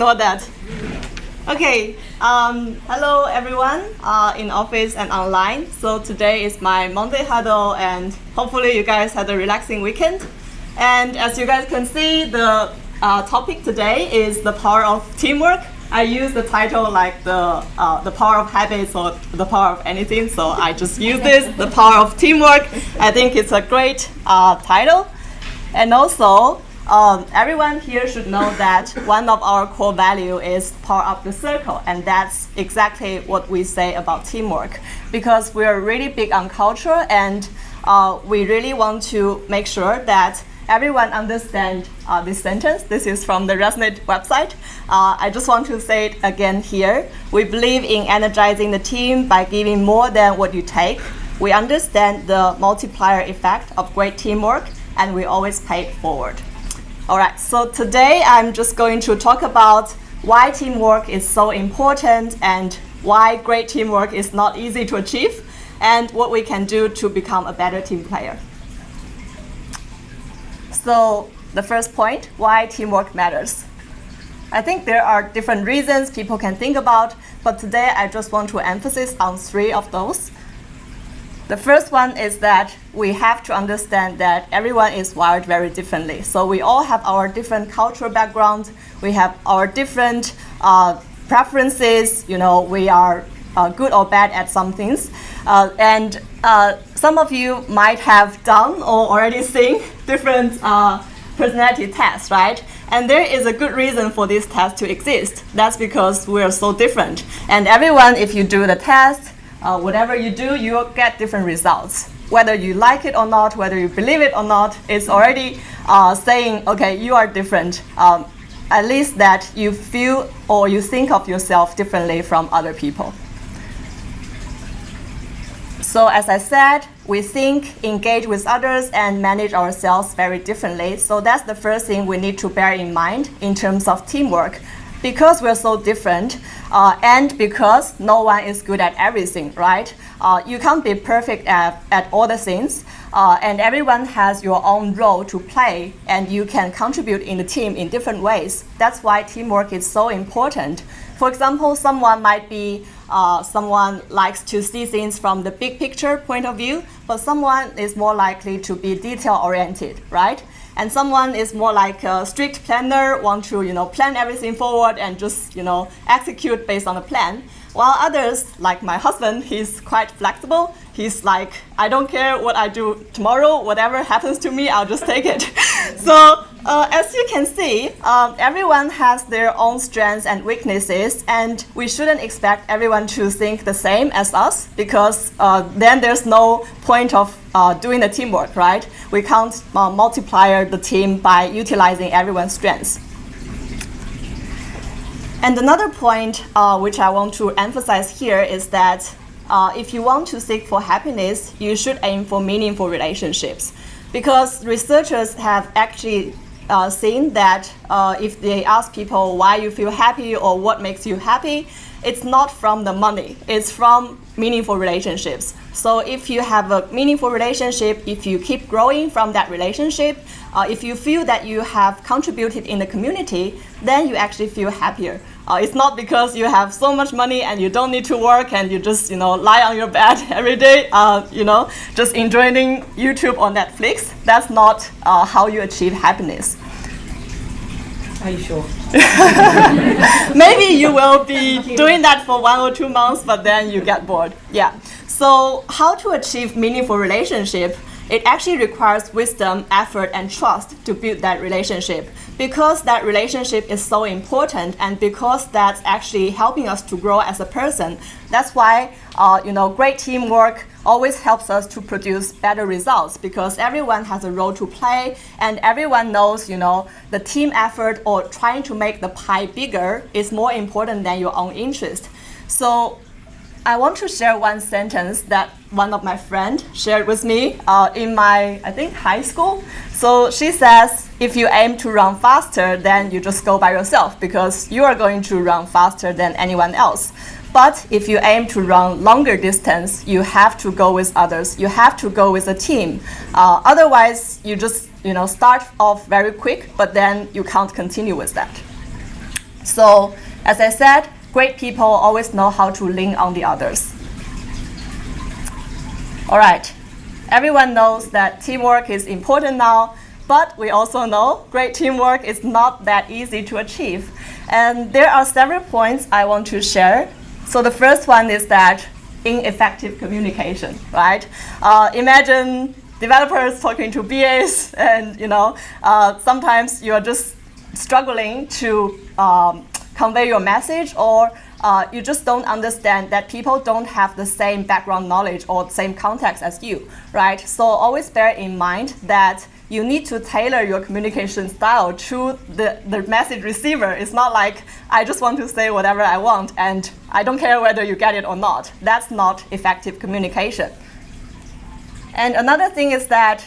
Know that. Okay, hello everyone in office and online. So today is my Monday huddle and hopefully you guys had a relaxing weekend. And as you guys can see, the topic today is the power of teamwork. I use the title like the power of habits or the power of anything, so I just use this, the power of teamwork. I think it's a great title. And also, everyone here should know that one of our core value is power up the circle, and that's exactly what we say about teamwork, because we are really big on culture, and we really want to make sure that everyone understands this sentence. This is from the Resonate website. I just want to say it again here. We believe in energizing the team by giving more than what you take. We understand the multiplier effect of great teamwork, and we always pay it forward. All right, so today I'm just going to talk about why teamwork is so important and why great teamwork is not easy to achieve, and what we can do to become a better team player. So the first point, why teamwork matters. I think there are different reasons people can think about, but today I just want to emphasize on 3 of those. The first one is that we have to understand that everyone is wired very differently. So we all have our different cultural backgrounds. We have our different preferences. You know, we are good or bad at some things. And some of you might have done or already seen different personality tests, right? And there is a good reason for this test to exist. That's because we are so different. And everyone, if you do the test, whatever you do, you will get different results. Whether you like it or not, whether you believe it or not, it's already saying, okay, you are different. At least that you feel or you think of yourself differently from other people. So as I said, we think, engage with others, and manage ourselves very differently. So that's the first thing we need to bear in mind in terms of teamwork. Because we're so different, and because no one is good at everything, right? You can't be perfect at all the things, and everyone has your own role to play, and you can contribute in the team in different ways. That's why teamwork is so important. For example, someone might be, someone likes to see things from the big picture point of view, but someone is more likely to be detail-oriented, right? And someone is more like a strict planner, want to plan everything forward and just execute based on the plan. While others, like my husband, he's quite flexible. He's like, I don't care what I do tomorrow, whatever happens to me, I'll just take it. So as you can see, everyone has their own strengths and weaknesses, and we shouldn't expect everyone to think the same as us, because then there's no point of doing the teamwork, right? We can't multiply the team by utilizing everyone's strengths. And another point which I want to emphasize here is that if you want to seek for happiness, you should aim for meaningful relationships. Because researchers have actually seen that if they ask people why you feel happy or what makes you happy, it's not from the money, it's from meaningful relationships. So if you have a meaningful relationship, if you keep growing from that relationship, if you feel that you have contributed in the community, then you actually feel happier. It's not because you have so much money and you don't need to work and you just lie on your bed every day, just enjoying YouTube or Netflix. That's not how you achieve happiness. Are you sure? Maybe you will be doing that for 1 or 2 months, but then you get bored. Yeah. So how to achieve meaningful relationship? It actually requires wisdom, effort, and trust to build that relationship. Because that relationship is so important, and because that's actually helping us to grow as a person. That's why great teamwork always helps us to produce better results, because everyone has a role to play, and everyone knows the team effort or trying to make the pie bigger is more important than your own interest. So I want to share one sentence that one of my friends shared with me in my, I think, high school. So she says, if you aim to run faster, then you just go by yourself, because you are going to run faster than anyone else. But if you aim to run longer distance, you have to go with others. You have to go with a team. Otherwise, you just start off very quick, but then you can't continue with that. So, as I said, great people always know how to lean on the others. All right, everyone knows that teamwork is important now, but we also know great teamwork is not that easy to achieve. And there are several points I want to share. So the first one is that ineffective communication, right? Imagine developers talking to BAs, and sometimes you're just struggling to convey your message, or you just don't understand that people don't have the same background knowledge or the same context as you, right? So always bear in mind that you need to tailor your communication style to the message receiver. It's not like, I just want to say whatever I want and I don't care whether you get it or not. That's not effective communication. And another thing is that,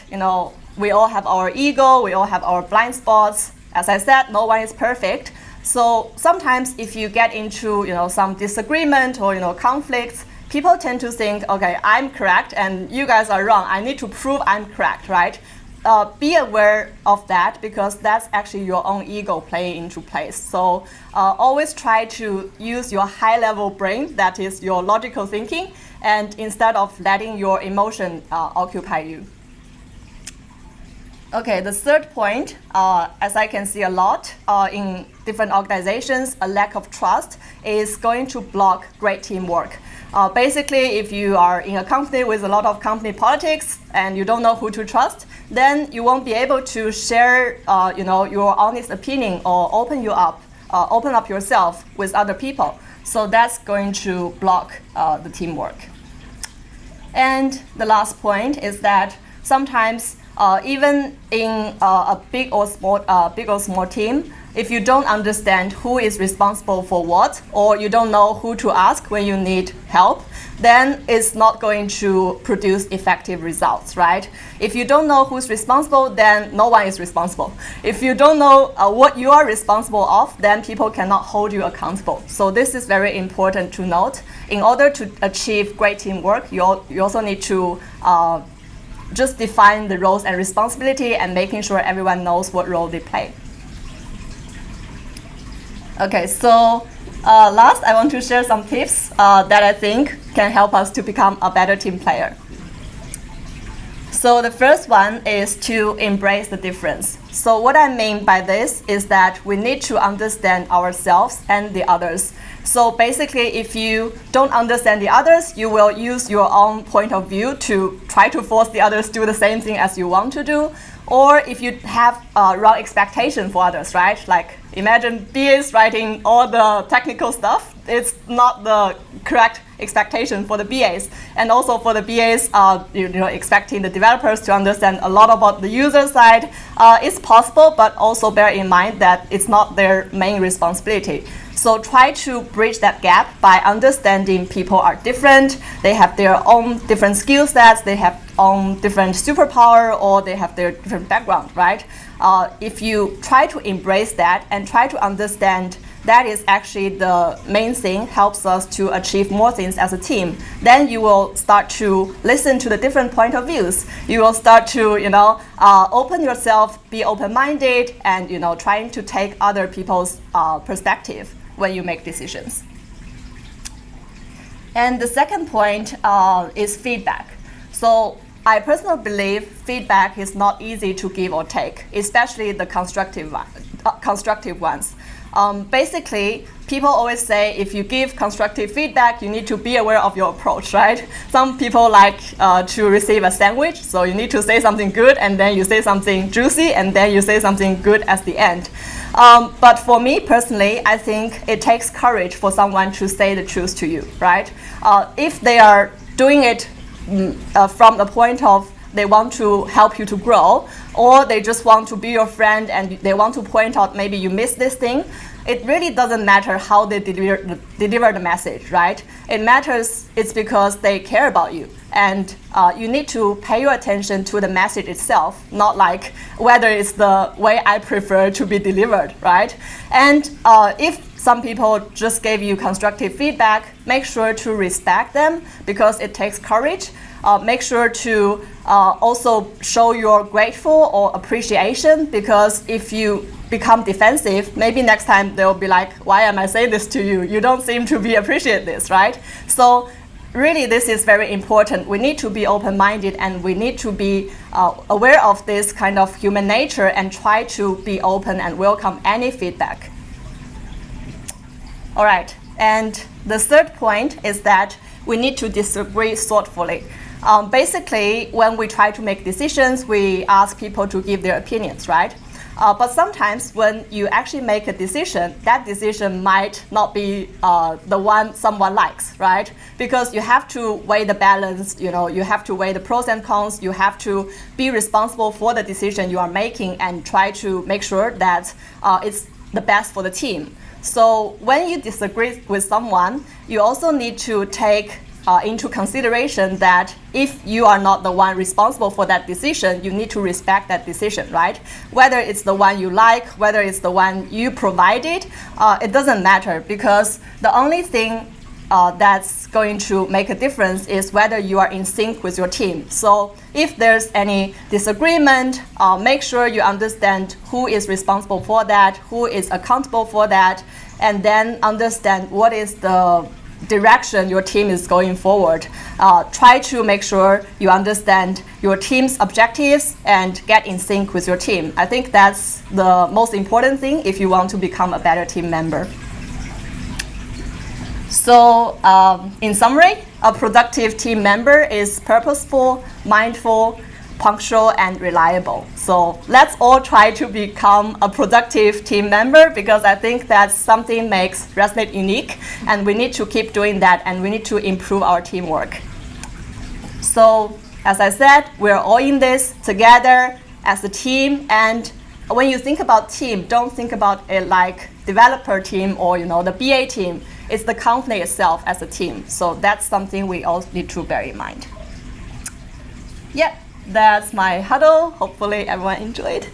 we all have our ego, we all have our blind spots. As I said, no one is perfect. So sometimes if you get into, some disagreement or, conflicts, people tend to think, okay, I'm correct and you guys are wrong. I need to prove I'm correct, right? Be aware of that, because that's actually your own ego playing into place. So always try to use your high-level brain, that is your logical thinking, and instead of letting your emotion occupy you. Okay, the third point, as I can see a lot in different organizations, a lack of trust is going to block great teamwork. Basically, if you are in a company with a lot of company politics and you don't know who to trust, then you won't be able to share, your honest opinion or open up yourself with other people. So that's going to block the teamwork. And the last point is that sometimes, even in a big or small team, if you don't understand who is responsible for what, or you don't know who to ask when you need help, then it's not going to produce effective results, right? If you don't know who's responsible, then no one is responsible. If you don't know what you are responsible of, then people cannot hold you accountable. So this is very important to note. In order to achieve great teamwork, you also need to just define the roles and responsibility and making sure everyone knows what role they play. Okay, so last I want to share some tips that I think can help us to become a better team player. So the first one is to embrace the difference. So what I mean by this is that we need to understand ourselves and the others. So basically, if you don't understand the others, you will use your own point of view to try to force the others to do the same thing as you want to do. Or if you have wrong expectation for others, right? Like imagine BAs writing all the technical stuff. It's not the correct expectation for the BAs. And also for the BAs, expecting the developers to understand a lot about the user side is possible, but also bear in mind that it's not their main responsibility. So try to bridge that gap by understanding people are different, they have their own different skill sets, they have own different superpower, or they have their different background, right? If you try to embrace that and try to understand that is actually the main thing, helps us to achieve more things as a team, then you will start to listen to the different point of views. You will start to, open yourself, be open-minded, and, trying to take other people's perspective when you make decisions. And the second point is feedback. So I personally believe feedback is not easy to give or take, especially the constructive ones. Basically, people always say if you give constructive feedback, you need to be aware of your approach, right? Some people like to receive a sandwich, so you need to say something good, and then you say something juicy, and then you say something good at the end. But for me personally, I think it takes courage for someone to say the truth to you, right? If they are doing it from the point of they want to help you to grow, or they just want to be your friend and they want to point out maybe you missed this thing, it really doesn't matter how they deliver the message, right? It matters, it's because they care about you. And you need to pay your attention to the message itself, not like whether it's the way I prefer to be delivered, right? And if some people just gave you constructive feedback, make sure to respect them because it takes courage. Make sure to also show your grateful or appreciation, because if you become defensive, maybe next time they'll be like, why am I saying this to you? You don't seem to be appreciate this, right? So really, this is very important. We need to be open-minded, and we need to be aware of this kind of human nature and try to be open and welcome any feedback. All right, and the third point is that we need to disagree thoughtfully. Basically, when we try to make decisions, we ask people to give their opinions, right? But sometimes when you actually make a decision, that decision might not be the one someone likes, right? Because you have to weigh the balance, you have to weigh the pros and cons, you have to be responsible for the decision you are making and try to make sure that it's the best for the team. So when you disagree with someone, you also need to take into consideration that if you are not the one responsible for that decision, you need to respect that decision, right? Whether it's the one you like, whether it's the one you provided, it doesn't matter, because the only thing that's going to make a difference is whether you are in sync with your team. So if there's any disagreement, make sure you understand who is responsible for that, who is accountable for that, and then understand what is the direction your team is going forward. Try to make sure you understand your team's objectives and get in sync with your team. I think that's the most important thing if you want to become a better team member. So in summary, a productive team member is purposeful, mindful, punctual, and reliable. So let's all try to become a productive team member, because I think that's something makes Resonate unique, and we need to keep doing that, and we need to improve our teamwork. So as I said, we're all in this together as a team, and when you think about team, don't think about it like developer team or the BA team. It's the company itself as a team. So that's something we all need to bear in mind. Yeah. That's my huddle. Hopefully everyone enjoyed.